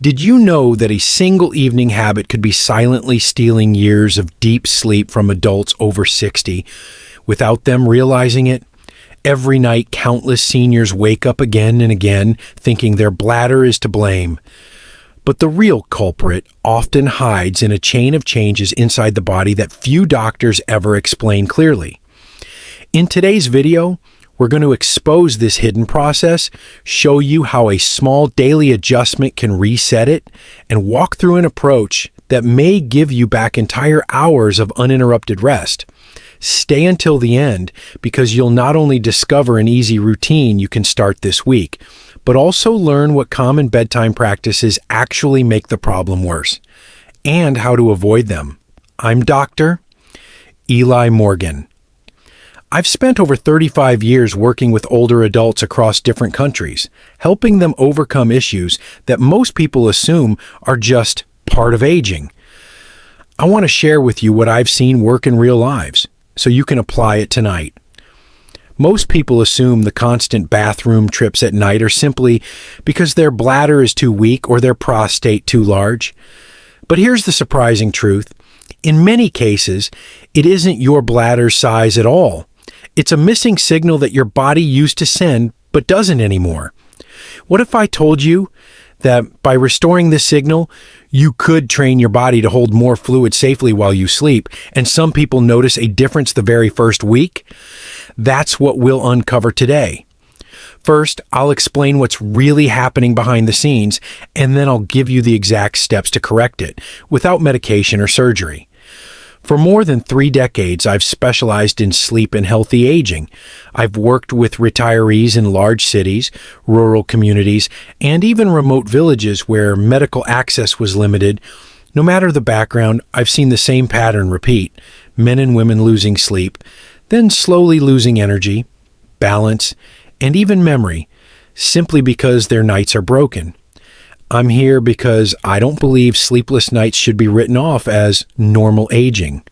Did you know that a single evening habit could be silently stealing years of deep sleep from adults over 60 without them realizing it? Every night, countless seniors wake up again and again thinking their bladder is to blame. But the real culprit often hides in a chain of changes inside the body that few doctors ever explain clearly. In today's video, we're going to expose this hidden process, show you how a small daily adjustment can reset it, and walk through an approach that may give you back entire hours of uninterrupted rest. Stay until the end because you'll not only discover an easy routine you can start this week, but also learn what common bedtime practices actually make the problem worse and how to avoid them. I'm Dr. Eli Morgan. I've spent over 35 years working with older adults across different countries, helping them overcome issues that most people assume are just part of aging. I want to share with you what I've seen work in real lives, so you can apply it tonight. Most people assume the constant bathroom trips at night are simply because their bladder is too weak or their prostate too large. But here's the surprising truth. In many cases, it isn't your bladder's size at all. It's a missing signal that your body used to send but doesn't anymore. What if I told you that by restoring this signal, you could train your body to hold more fluid safely while you sleep, and some people notice a difference the very first week? That's what we'll uncover today. First, I'll explain what's really happening behind the scenes, and then I'll give you the exact steps to correct it, without medication or surgery. For more than 3 decades, I've specialized in sleep and healthy aging. I've worked with retirees in large cities, rural communities, and even remote villages where medical access was limited. No matter the background, I've seen the same pattern repeat: men and women losing sleep, then slowly losing energy, balance, and even memory, simply because their nights are broken. I'm here because I don't believe sleepless nights should be written off as normal aging.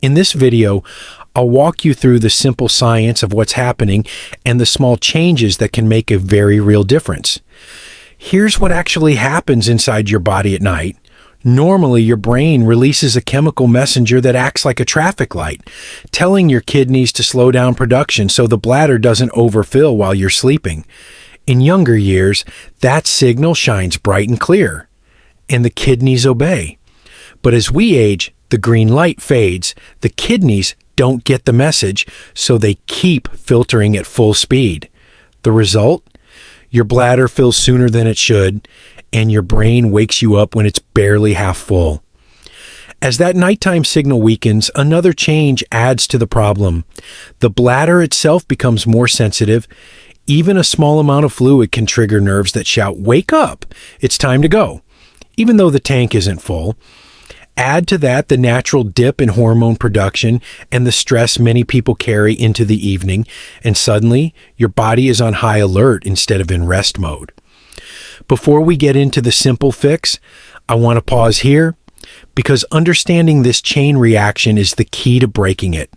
In this video, I'll walk you through the simple science of what's happening and the small changes that can make a very real difference. Here's what actually happens inside your body at night. Normally, your brain releases a chemical messenger that acts like a traffic light, telling your kidneys to slow down production so the bladder doesn't overfill while you're sleeping. In younger years, that signal shines bright and clear, and the kidneys obey. But as we age, the green light fades, the kidneys don't get the message, so they keep filtering at full speed. The result? Your bladder fills sooner than it should, and your brain wakes you up when it's barely half full. As that nighttime signal weakens, another change adds to the problem. The bladder itself becomes more sensitive. Even a small amount of fluid can trigger nerves that shout, "Wake up! It's time to go," even though the tank isn't full. Add to that the natural dip in hormone production and the stress many people carry into the evening, and suddenly your body is on high alert instead of in rest mode. Before we get into the simple fix, I want to pause here because understanding this chain reaction is the key to breaking it.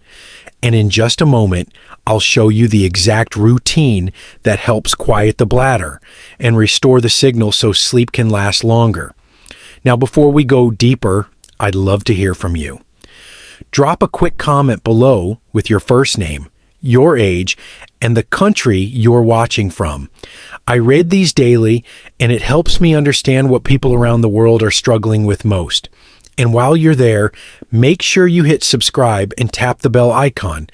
And in just a moment, I'll show you the exact routine that helps quiet the bladder and restore the signal so sleep can last longer. Now, before we go deeper, I'd love to hear from you. Drop a quick comment below with your first name, your age, and the country you're watching from. I read these daily, and it helps me understand what people around the world are struggling with most. And while you're there, make sure you hit subscribe and tap the bell icon.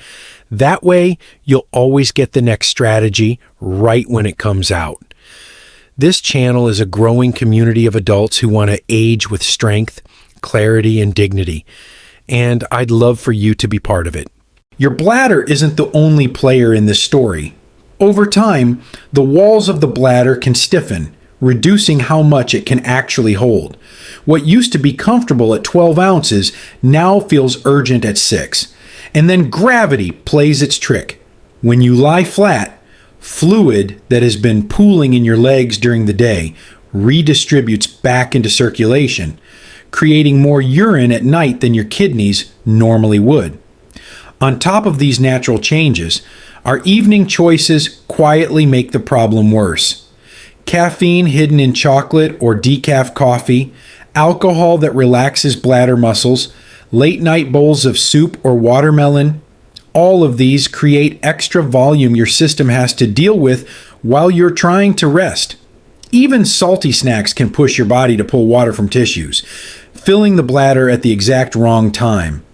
That way, you'll always get the next strategy right when it comes out. This channel is a growing community of adults who want to age with strength, clarity, and dignity. And I'd love for you to be part of it. Your bladder isn't the only player in this story. Over time, the walls of the bladder can stiffen, reducing how much it can actually hold. What used to be comfortable at 12 ounces now feels urgent at 6. And then gravity plays its trick. When you lie flat, fluid that has been pooling in your legs during the day redistributes back into circulation, creating more urine at night than your kidneys normally would. On top of these natural changes, our evening choices quietly make the problem worse. caffeine hidden in chocolate or decaf coffee, alcohol that relaxes bladder muscles, late night bowls of soup or watermelon, all of these create extra volume your system has to deal with while you're trying to rest. Even salty snacks can push your body to pull water from tissues, filling the bladder at the exact wrong time.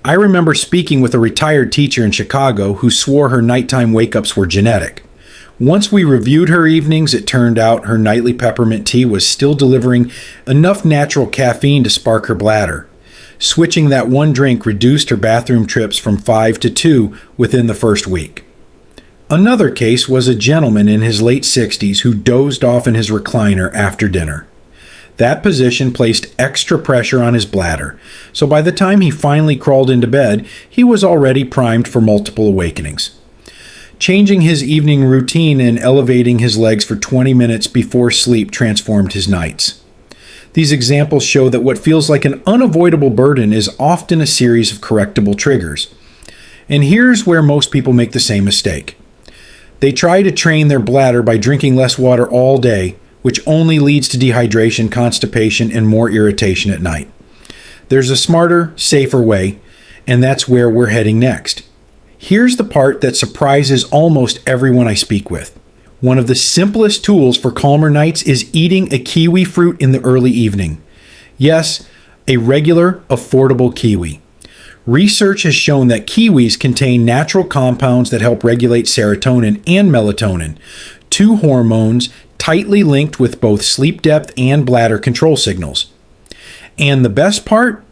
I remember speaking with a retired teacher in Chicago who swore her nighttime wake-ups were genetic. Once we reviewed her evenings, it turned out her nightly peppermint tea was still delivering enough natural caffeine to spark her bladder. Switching that one drink reduced her bathroom trips from 5 to 2 within the first week. Another case was a gentleman in his late 60s who dozed off in his recliner after dinner. That position placed extra pressure on his bladder, so by the time he finally crawled into bed, he was already primed for multiple awakenings. Changing his evening routine and elevating his legs for 20 minutes before sleep transformed his nights. These examples show that what feels like an unavoidable burden is often a series of correctable triggers. And here's where most people make the same mistake. They try to train their bladder by drinking less water all day, which only leads to dehydration, constipation, and more irritation at night. There's a smarter, safer way, and that's where we're heading next. Here's the part that surprises almost everyone I speak with. One of the simplest tools for calmer nights is eating a kiwi fruit in the early evening. Yes, a regular, affordable kiwi. Research has shown that kiwis contain natural compounds that help regulate serotonin and melatonin, two hormones tightly linked with both sleep depth and bladder control signals. And the best part?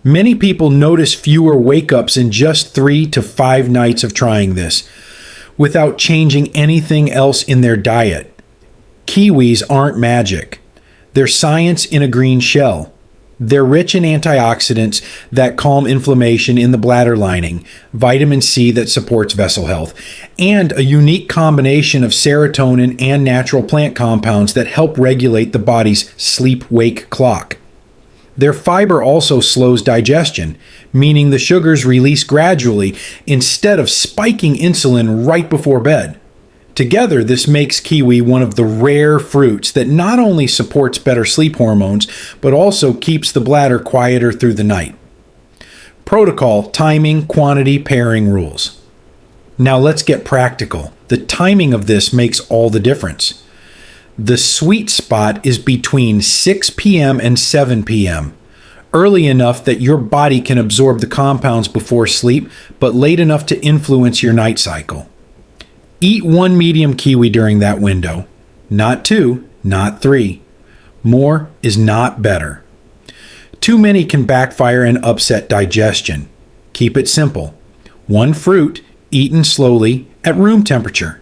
Many people notice fewer wake-ups in just 3 to 5 nights of trying this, without changing anything else in their diet. Kiwis aren't magic. They're science in a green shell. They're rich in antioxidants that calm inflammation in the bladder lining, vitamin C that supports vessel health, and a unique combination of serotonin and natural plant compounds that help regulate the body's sleep-wake clock. Their fiber also slows digestion, meaning the sugars release gradually instead of spiking insulin right before bed. Together, this makes kiwi one of the rare fruits that not only supports better sleep hormones, but also keeps the bladder quieter through the night. Protocol, timing, quantity, pairing rules. Now let's get practical. The timing of this makes all the difference. The sweet spot is between 6 p.m. and 7 p.m., early enough that your body can absorb the compounds before sleep, but late enough to influence your night cycle. Eat 1 medium kiwi during that window. Not 2, not 3. More is not better. Too many can backfire and upset digestion. Keep it simple. 1 fruit, eaten slowly, at room temperature.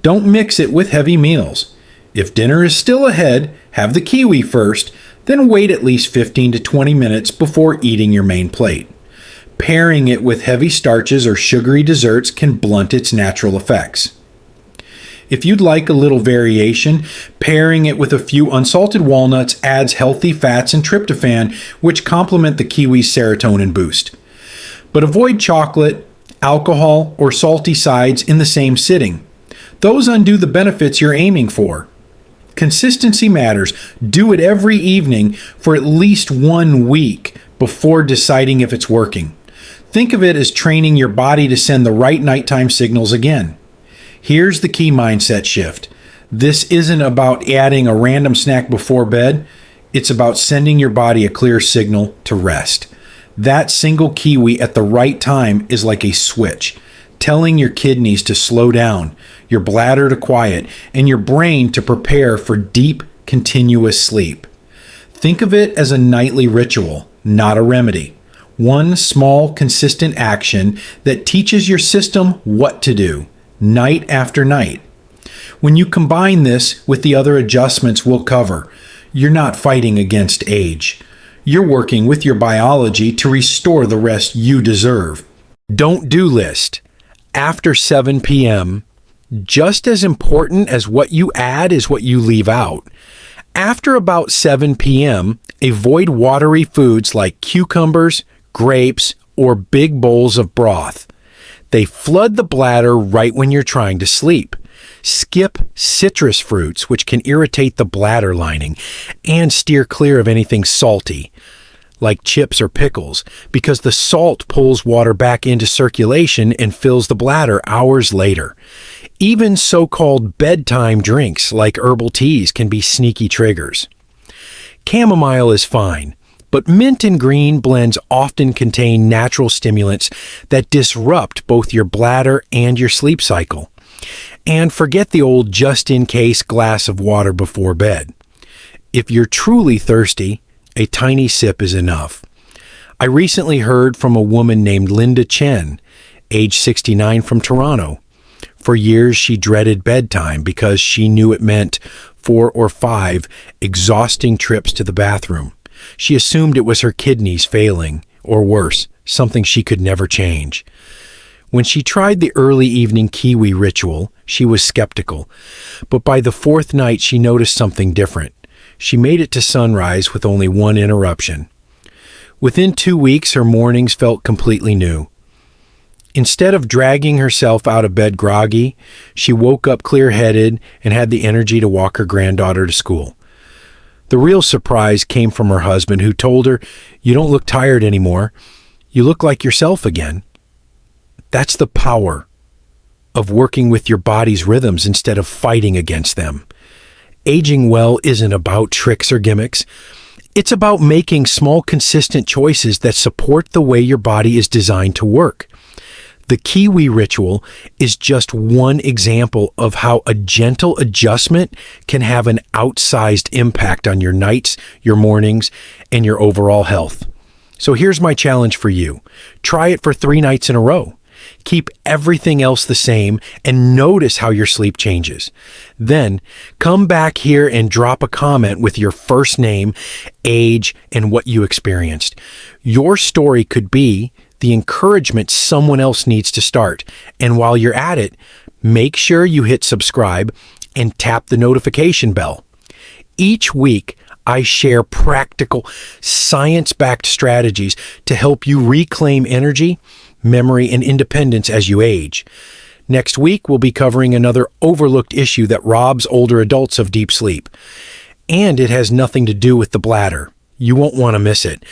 Don't mix it with heavy meals. If dinner is still ahead, have the kiwi first, then wait at least 15 to 20 minutes before eating your main plate. Pairing it with heavy starches or sugary desserts can blunt its natural effects. If you'd like a little variation, pairing it with a few unsalted walnuts adds healthy fats and tryptophan, which complement the kiwi's serotonin boost. But avoid chocolate, alcohol, or salty sides in the same sitting. Those undo the benefits you're aiming for. Consistency matters. Do it every evening for at least 1 week before deciding if it's working. Think of it as training your body to send the right nighttime signals again. Here's the key mindset shift. This isn't about adding a random snack before bed. It's about sending your body a clear signal to rest. That single kiwi at the right time is like a switch, telling your kidneys to slow down, your bladder to quiet, and your brain to prepare for deep, continuous sleep. Think of it as a nightly ritual, not a remedy. One small, consistent action that teaches your system what to do, night after night. When you combine this with the other adjustments we'll cover, you're not fighting against age. You're working with your biology to restore the rest you deserve. Don't do list. After 7 p.m., just as important as what you add is what you leave out. After about 7 p.m., avoid watery foods like cucumbers, grapes, or big bowls of broth. They flood the bladder right when you're trying to sleep. Skip citrus fruits, which can irritate the bladder lining, and steer clear of anything salty, like chips or pickles, because the salt pulls water back into circulation and fills the bladder hours later. Even so-called bedtime drinks like herbal teas can be sneaky triggers. Chamomile is fine, but mint and green blends often contain natural stimulants that disrupt both your bladder and your sleep cycle. And forget the old just-in-case glass of water before bed. If you're truly thirsty, a tiny sip is enough. I recently heard from a woman named Linda Chen, age 69, from Toronto. For years, she dreaded bedtime because she knew it meant 4 or 5 exhausting trips to the bathroom. She assumed it was her kidneys failing, or worse, something she could never change. When she tried the early evening kiwi ritual, she was skeptical. But by the 4th night, she noticed something different. She made it to sunrise with only 1 interruption. Within 2 weeks, her mornings felt completely new. Instead of dragging herself out of bed groggy, she woke up clear-headed and had the energy to walk her granddaughter to school. The real surprise came from her husband, who told her, "You don't look tired anymore. You look like yourself again." That's the power of working with your body's rhythms instead of fighting against them. Aging well isn't about tricks or gimmicks. It's about making small, consistent choices that support the way your body is designed to work. The kiwi ritual is just one example of how a gentle adjustment can have an outsized impact on your nights, your mornings, and your overall health. So here's my challenge for you. Try it for 3 nights in a row. Keep everything else the same and notice how your sleep changes. Then come back here and drop a comment with your first name, age, and what you experienced. Your story could be the encouragement someone else needs to start. And while you're at it, make sure you hit subscribe and tap the notification bell. Each week, I share practical, science-backed strategies to help you reclaim energy, memory, and independence as you age. Next week, we'll be covering another overlooked issue that robs older adults of deep sleep. And it has nothing to do with the bladder. You won't want to miss it.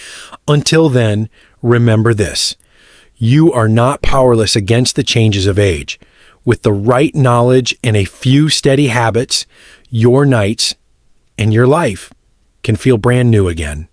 Until then, remember this. You are not powerless against the changes of age. With the right knowledge and a few steady habits, your nights and your life can feel brand new again.